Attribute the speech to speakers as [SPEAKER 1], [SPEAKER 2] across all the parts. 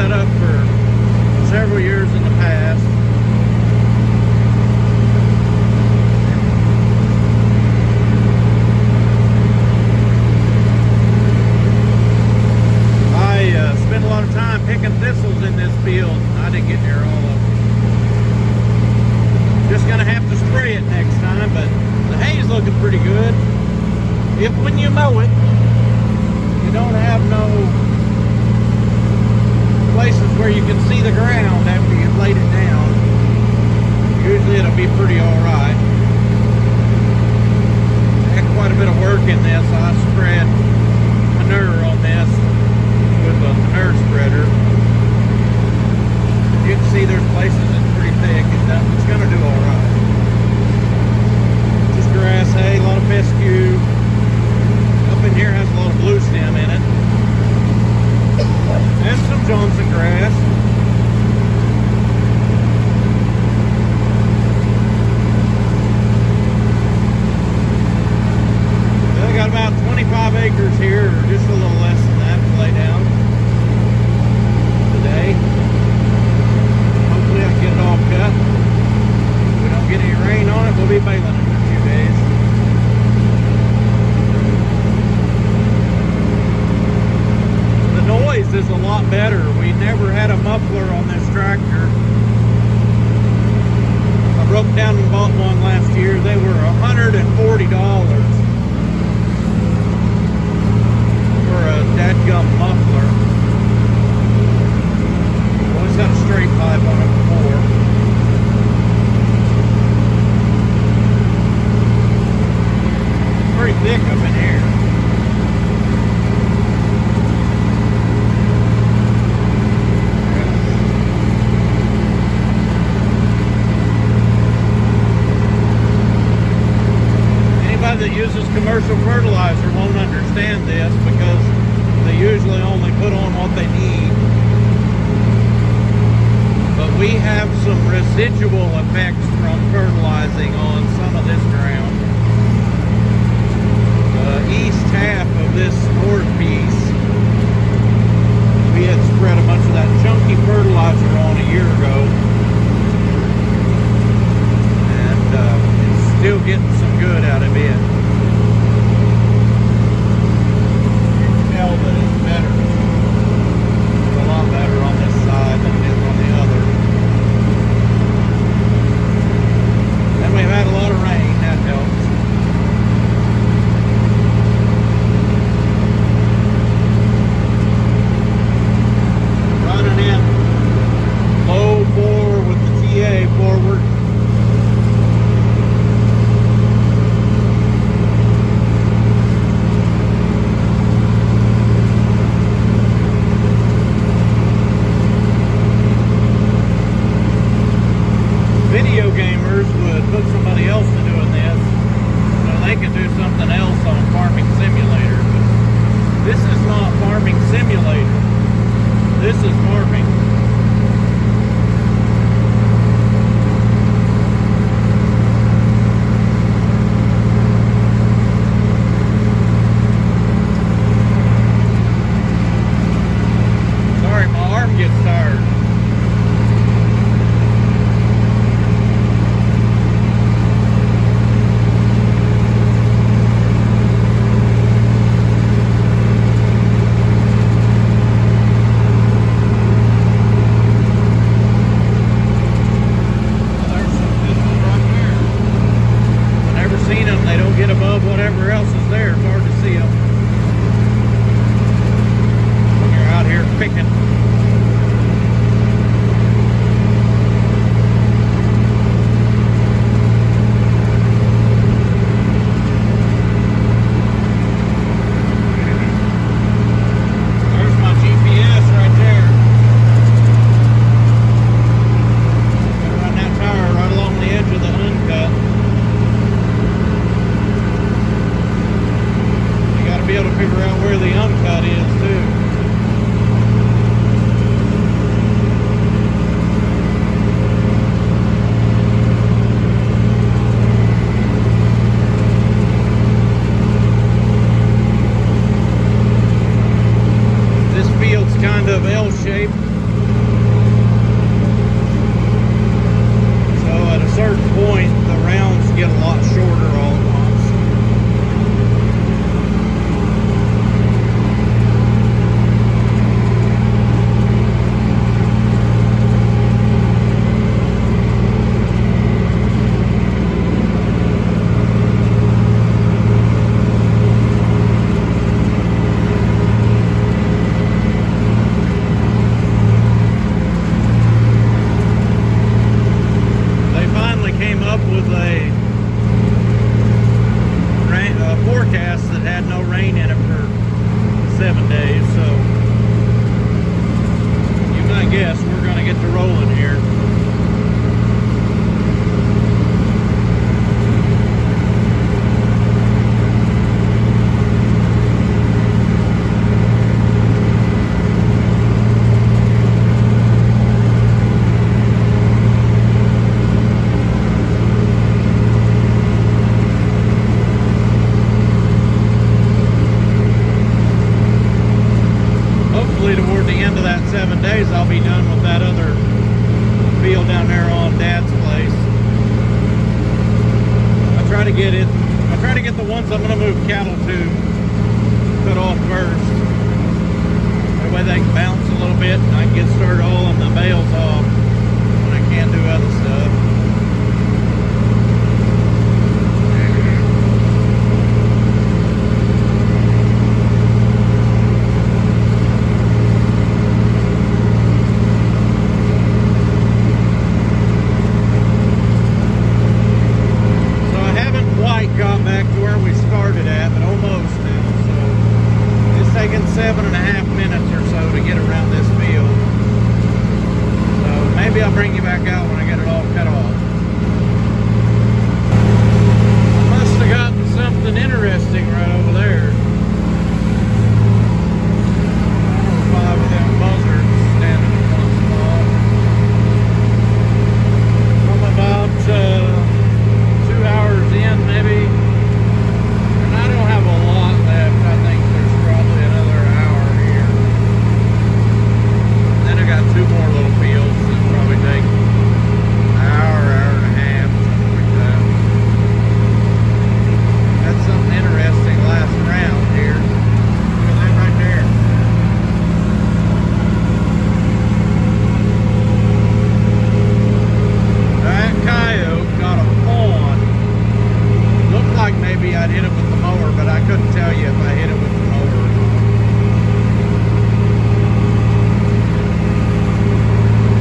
[SPEAKER 1] set up for several years in the past. I spent a lot of time picking thistles in this field. I didn't get near all of them. Just gonna have to spray it next time, but the hay's looking pretty good. If when you mow it, you don't have no places where you can see the ground after you've laid it down, usually it'll be pretty alright. I had quite a bit of work in this. I spread manure on this with a manure spreader. You can see there's places it's pretty thick. It's going to do alright. Just grass hay, a lot of fescue. Up in here has a lot of blue stem in it. And some Johnson grass. I got about 25 acres here, or just a little less than that to lay down today. Hopefully I can get it all cut. If we don't get any rain on it, we'll be baling it for a few days. The noise is a lot better. We never had a muffler on this tractor. I broke down and bought one last year. They were $140 for a dadgum muffler. Always had a straight pipe on it before. It's pretty thick up in here. Anybody that uses commercial fertilizer won't understand this because they usually only put on what they need. But we have some residual effects from fertilizing on some of this ground. The east half of this north piece, we had spread a bunch of that chunky fertilizer on a year ago. And it's still getting some good out of it. You can tell that it's better. It's a lot better on this side than it is on the other. And we've had a lot of rain, that helps. Running in low bore with the TA forward. Video gamers would put somebody else to doing this so they could do something else on Farming Simulator. But this is not Farming Simulator. This is farming. Sorry, my arm gets tired. Above whatever else is there, it's hard to see them when you're out here picking. There's my GPS right there. Gotta run that tire right along the edge of the uncut. Be able to figure out where the uncut is too. This field's kind of L-shaped. get a lot shorter all at once. Forecast that had no rain in it for 7 days, so you might guess we're going to get to rolling here. Toward the end of that 7 days, I'll be done with that other field down there on Dad's place. I try to get the ones I'm going to move cattle to cut off first. That way they can bounce a little bit and I can get started hauling the bales off when I can do other stuff. Got back to where we started at, but almost now. So it's taken 7.5 minutes or so to get around this field. So maybe I'll bring you back out when I get it all cut off. I must have gotten something interesting right over there. 5 of them buzzards standing in one spot. I'm about 2 hours in, maybe. And I don't have a lot left. I think there's probably another hour here. Then I got 2 more little fields that probably take an hour, hour and a half, something like that. That's something interesting last round here. Look at that right there. That coyote got a fawn. Looked like maybe I'd hit it with the mower, but I couldn't tell you if I hit it with the mower or not.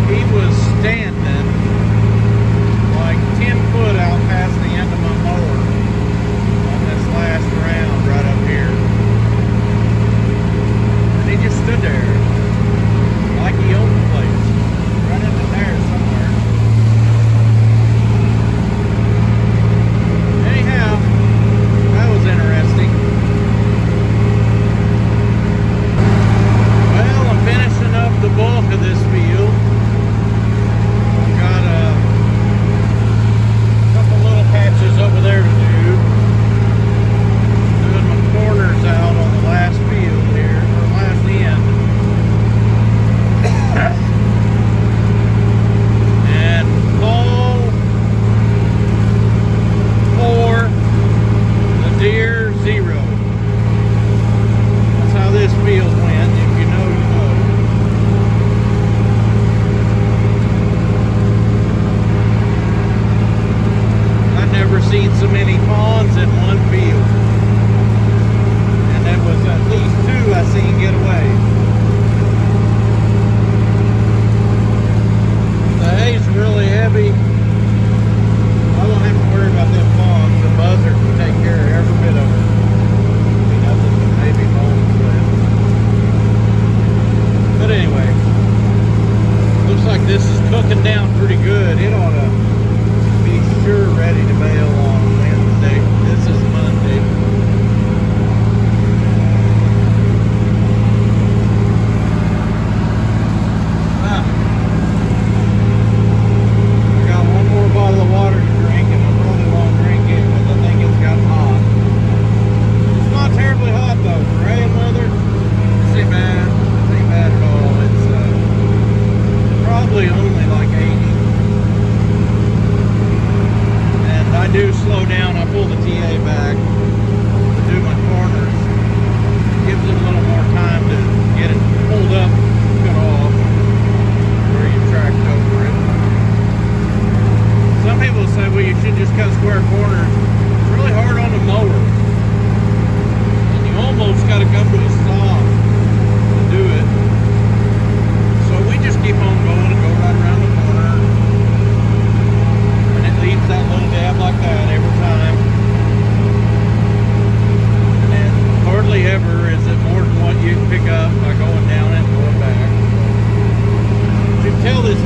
[SPEAKER 1] He was standing like 10 foot out past the end of my mower on this last round right up here. And he just stood there like he owned the place. Right into there somewhere. Anyhow, that was interesting. Well, I'm finishing up the bulk of this field. I've got a couple little patches over there to do. Doing my corners out on the last field here, or last end. And Paul for the deer 0. That's how this field went. If you know, you know. I've never seen so many fawns in one field. And there was at least 2 I seen get away. The hay's really heavy. I won't have to worry about them fawns. The buzzard can take care of every bit of it. Be nothing but maybe bones left. But anyway, looks like this is cooking down pretty good. It ought to be sure ready to bail on Wednesday. This is Monday. I got one more bottle of water to drink, and I probably won't drink it because I think it's gotten hot. It's not terribly hot though. For rain weather, it's ain't bad. It ain't bad at all. It's probably only like 80. And I do slow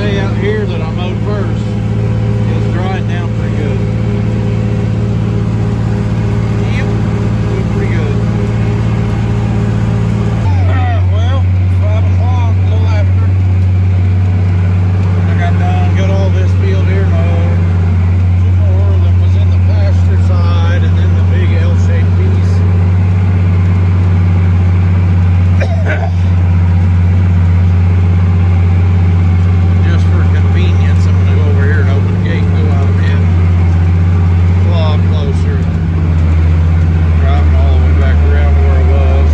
[SPEAKER 1] hay out here that I mowed first is dried down pretty good. Yep, doing pretty good. Well, 5 o'clock, a little after. I got done, got all this field here mowed. 2 more that was in the pasture side, and then the big L-shaped piece. Just for convenience, I'm gonna go over here and open the gate and go out a bit. A lot closer. Driving all the way back around where I was.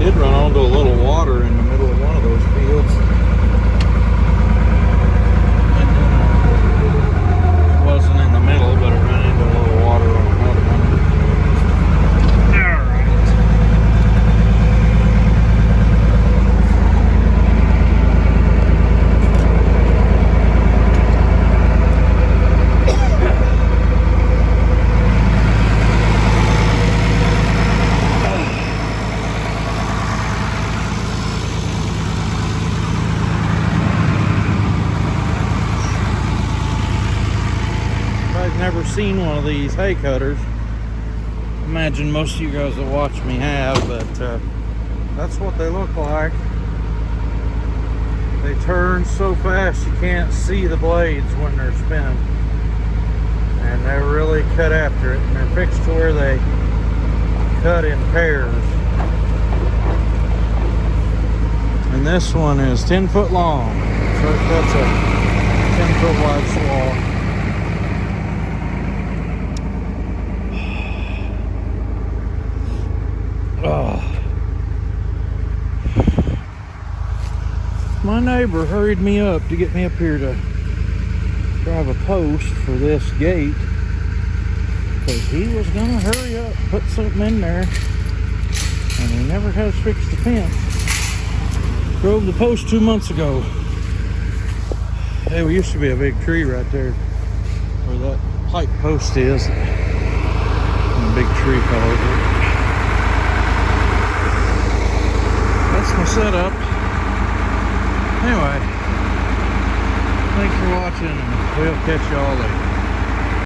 [SPEAKER 1] Did run onto a little water in the middle of one of those fields. It wasn't in the middle, but it ran into a little water on another one. Alright. I've never seen one of these hay cutters. Imagine most of you guys that watch me have, but that's what they look like. They turn so fast you can't see the blades when they're spinning. And they're really cut after it, and they're fixed to where they cut in pairs. And this one is 10 foot long, so it cuts a 10 foot wide swath. Oh. My neighbor hurried me up to get me up here to drive a post for this gate because he was gonna hurry up, put something in there, and he never has fixed the fence. Drove the post 2 months ago. There used to be a big tree right there where that pipe post is. And a big tree fell over. That's my setup. Anyway, thanks for watching, and we'll catch y'all later.